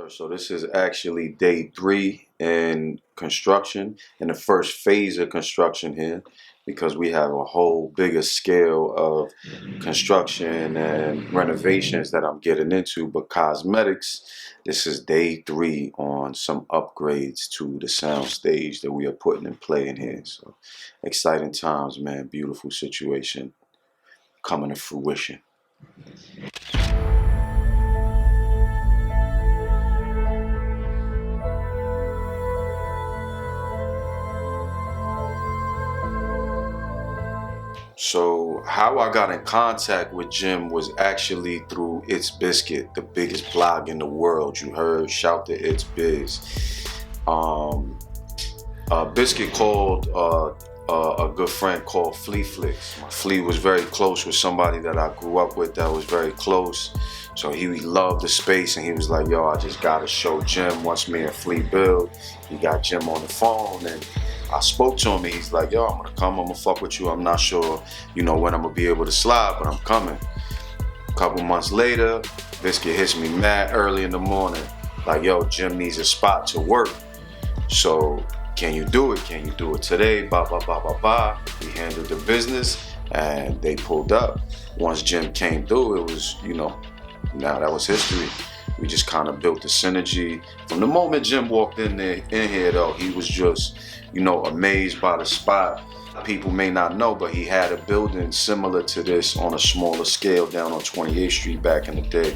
So this is actually day 3 in construction, in the first phase of construction here, because we have a whole bigger scale of construction and renovations that I'm getting into. But cosmetics, this is day 3 on some upgrades to the sound stage that we are putting in play in here. So exciting times, man. Beautiful situation coming to fruition. So how I got in contact with Jim was actually through It's Biscuit, the biggest blog in the world. You heard? Shout to It's Biz. Biscuit called a good friend called Flea Flicks. Flea was very close with somebody that I grew up with that was very close. So he loved the space and he was like, yo, I just gotta show Jim once me and Flea build. He got Jim on the phone and I spoke to him and he's like, yo, I'm gonna come, I'm gonna fuck with you. I'm not sure, when I'm gonna be able to slide, but I'm coming. A couple months later, Biscuit hits me mad early in the morning. Like, yo, Jim needs a spot to work. So can you do it? Can you do it today? Ba, ba, ba, ba, ba. We handled the business and they pulled up. Once Jim came through, it was, now that was history. We just kind of built the synergy. From the moment Jim walked in here though, he was just, amazed by the spot. People may not know, but he had a building similar to this on a smaller scale down on 28th Street back in the day.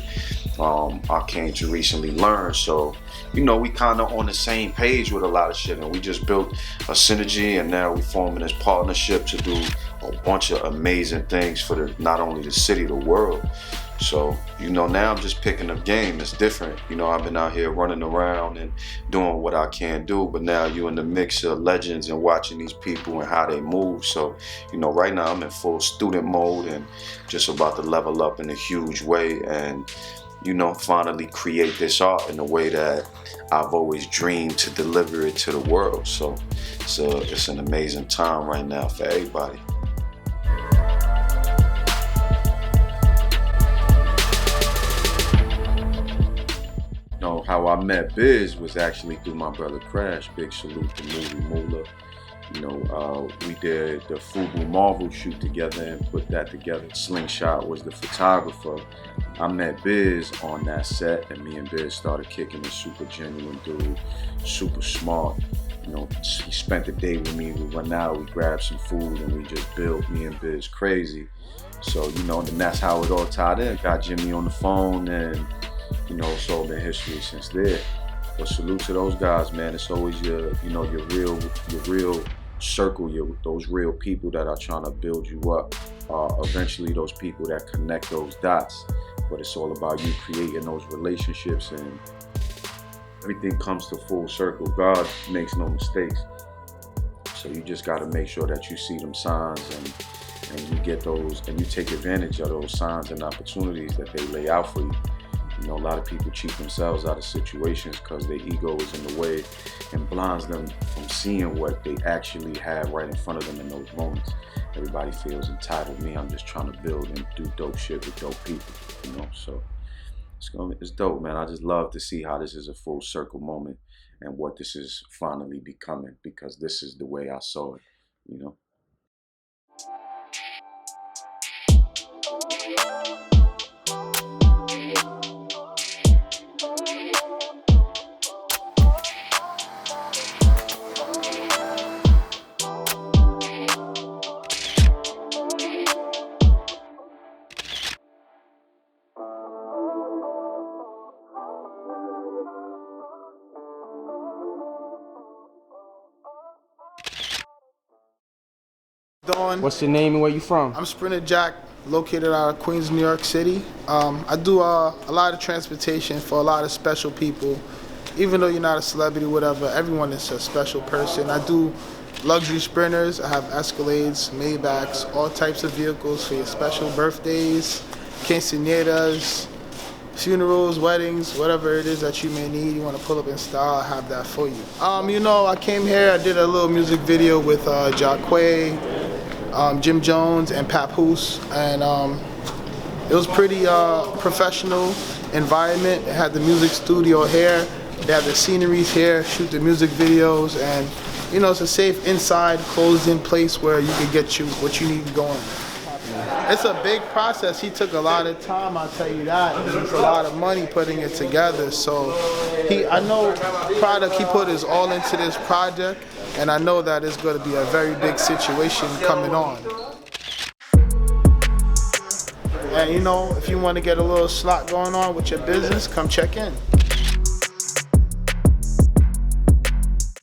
I came to recently learn, so we kind of on the same page with a lot of shit, and we just built a synergy, and now we forming this partnership to do a bunch of amazing things for not only the city, the world. So, now I'm just picking up game. It's different. I've been out here running around and doing what I can do, but now you in the mix of legends and watching these people and how they move. So, right now I'm in full student mode and just about to level up in a huge way and, finally create this art in a way that I've always dreamed to deliver it to the world. So it's an amazing time right now for everybody. How I met Biz was actually through my brother Crash. Big salute to Movie Moolah. We did the Fubu Marvel shoot together and put that together. Slingshot was the photographer. I met Biz on that set and me and Biz started kicking. A super genuine dude, super smart. He spent the day with me. We went out, we grabbed some food and we just built. Me and Biz crazy. So, and that's how it all tied in. Got Jimmy on the phone and it's all been history since there. But salute to those guys, man. It's always your real circle, those real people that are trying to build you up. Eventually those people that connect those dots. But it's all about you creating those relationships and everything comes to full circle. God makes no mistakes. So you just gotta make sure that you see them signs and you get those and you take advantage of those signs and opportunities that they lay out for you. A lot of people cheat themselves out of situations because their ego is in the way and blinds them from seeing what they actually have right in front of them in those moments. Everybody feels entitled. Me, I'm just trying to build and do dope shit with dope people, So it's dope, man. I just love to see how this is a full circle moment and what this is finally becoming, because this is the way I saw it, What's your name and where you from? I'm Sprinter Jack, located out of Queens, New York City. I do a lot of transportation for a lot of special people. Even though you're not a celebrity, whatever, everyone is a special person. I do luxury sprinters. I have Escalades, Maybachs, all types of vehicles for your special birthdays, quinceañeras, funerals, weddings, whatever it is that you may need, you want to pull up in style, I have that for you. I came here, I did a little music video with Jacquay, Jim Jones, and Papoose, and it was pretty professional. environment. They had the music studio here. They have the sceneries here, shoot the music videos, and you know, it's a safe inside, closed-in place where you can get you what you need going. It's a big process. He took a lot of time, I'll tell you that. It's a lot of money putting it together. So I know product, he put his all into this project, and I know that it's going to be a very big situation coming on. And you know, if you want to get a little slot going on with your business, come check in.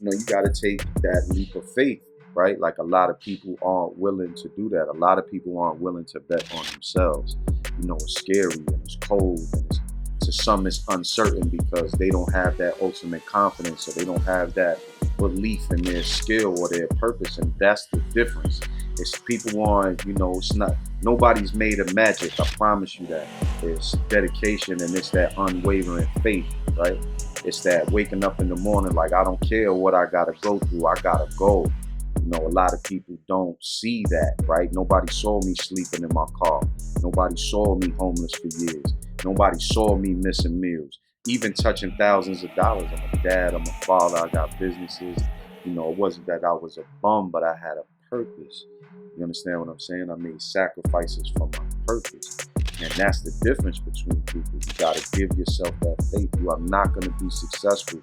You know, you got to take that leap of faith, right? Like a lot of people aren't willing to do that. A lot of people aren't willing to bet on themselves. You know, it's scary and it's cold and to some it's uncertain because they don't have that ultimate confidence, or they don't have that belief in their skill or their purpose, and that's the difference. It's people aren't, you know, it's not, nobody's made of magic, I promise you that. It's dedication and it's that unwavering faith, right? It's that waking up in the morning like, I don't care what I gotta go through, I gotta go. You know, a lot of people don't see that, right? Nobody saw me sleeping in my car. Nobody saw me homeless for years. Nobody saw me missing meals, even touching thousands of dollars. I'm a dad, I'm a father, I got businesses. You know, it wasn't that I was a bum, but I had a purpose. You understand what I'm saying? I made sacrifices for my purpose. And that's the difference between people. You gotta give yourself that faith. You are not gonna be successful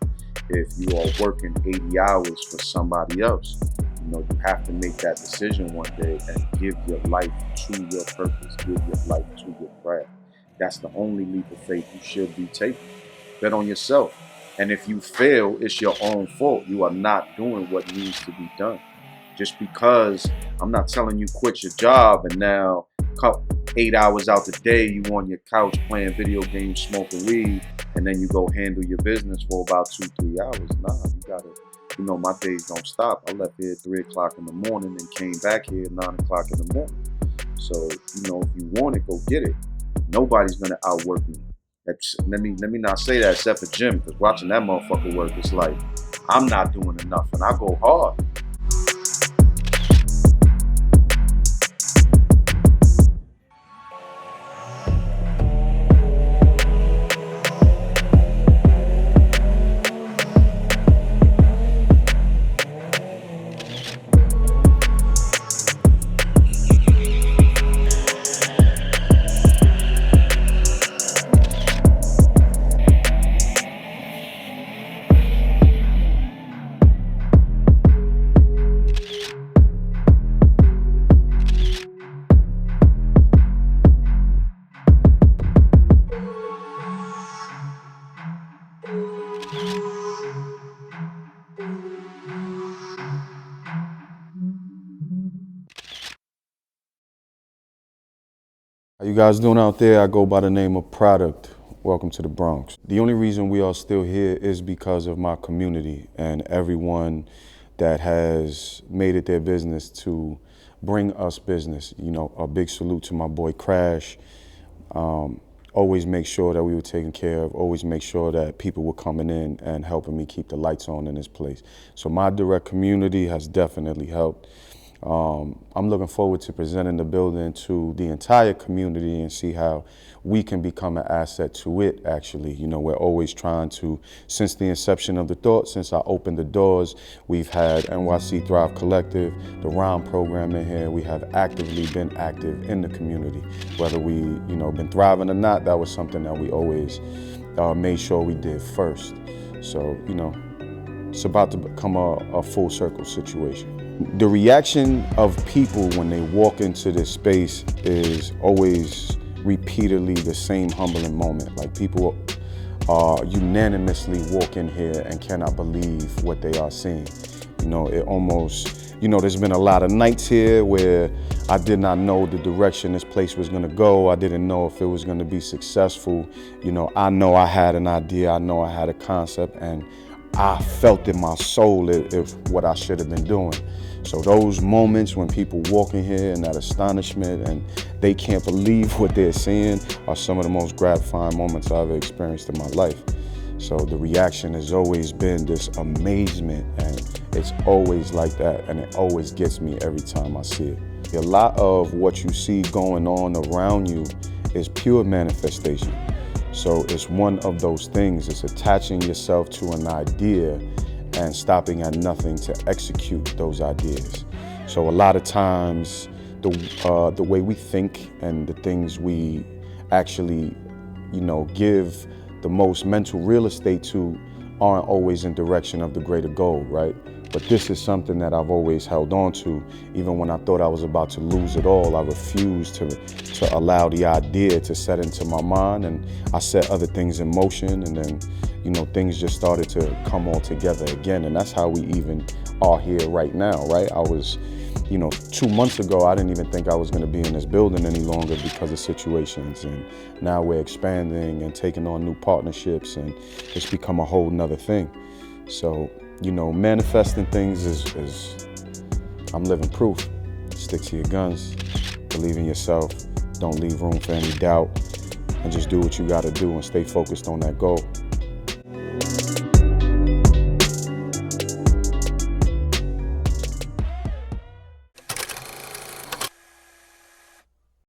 if you are working 80 hours for somebody else. You know, you have to make that decision one day and give your life to your purpose, give your life to your craft. That's the only leap of faith you should be taking. Bet on yourself. And if you fail, it's your own fault. You are not doing what needs to be done. Just because I'm not telling you quit your job and now 8 hours out the day you on your couch playing video games, smoking weed, and then you go handle your business for about 2-3 hours. Nah, you gotta, you know, my days don't stop. I left here at 3 o'clock in the morning and came back here at 9 o'clock in the morning. So, you know, if you want it, go get it. Nobody's gonna outwork me. Let me not say that except for Jim, because watching that motherfucker work, it's like, I'm not doing enough and I go hard. How you guys doing out there? I go by the name of Product. Welcome to the Bronx. The only reason we are still here is because of my community and everyone that has made it their business to bring us business. You know, a big salute to my boy Crash. Always make sure that we were taken care of, always make sure that people were coming in and helping me keep the lights on in this place. So my direct community has definitely helped. I'm looking forward to presenting the building to the entire community and see how we can become an asset to it, actually. You know, we're always trying to, since the inception of the thought, since I opened the doors, we've had NYC Thrive Collective, the Rhyme program in here. We have actively been active in the community. Whether we, you know, been thriving or not, that was something that we always made sure we did first. So, you know, it's about to become a full circle situation. The reaction of people when they walk into this space is always repeatedly the same humbling moment. Like, people unanimously walk in here and cannot believe what they are seeing. You know, it almost, you know, there's been a lot of nights here where I did not know the direction this place was gonna go. I didn't know if it was gonna be successful. You know I had an idea, I know I had a concept, and I felt in my soul if what I should have been doing. So those moments when people walk in here and that astonishment and they can't believe what they're seeing are some of the most gratifying moments I've ever experienced in my life. So the reaction has always been this amazement, and it's always like that, and it always gets me every time I see it. A lot of what you see going on around you is pure manifestation. So it's one of those things. It's attaching yourself to an idea and stopping at nothing to execute those ideas. So a lot of times, the way we think and the things we actually, give the most mental real estate to aren't always in direction of the greater goal, right? But this is something that I've always held on to. Even when I thought I was about to lose it all, I refused to allow the idea to set into my mind, and I set other things in motion, and then, things just started to come all together again. And that's how we even are here right now, right? I was, 2 months ago, I didn't even think I was gonna be in this building any longer because of situations. And now we're expanding and taking on new partnerships, and it's become a whole nother thing. So, manifesting things is I'm living proof. Stick to your guns, believe in yourself, don't leave room for any doubt, and just do what you gotta do and stay focused on that goal.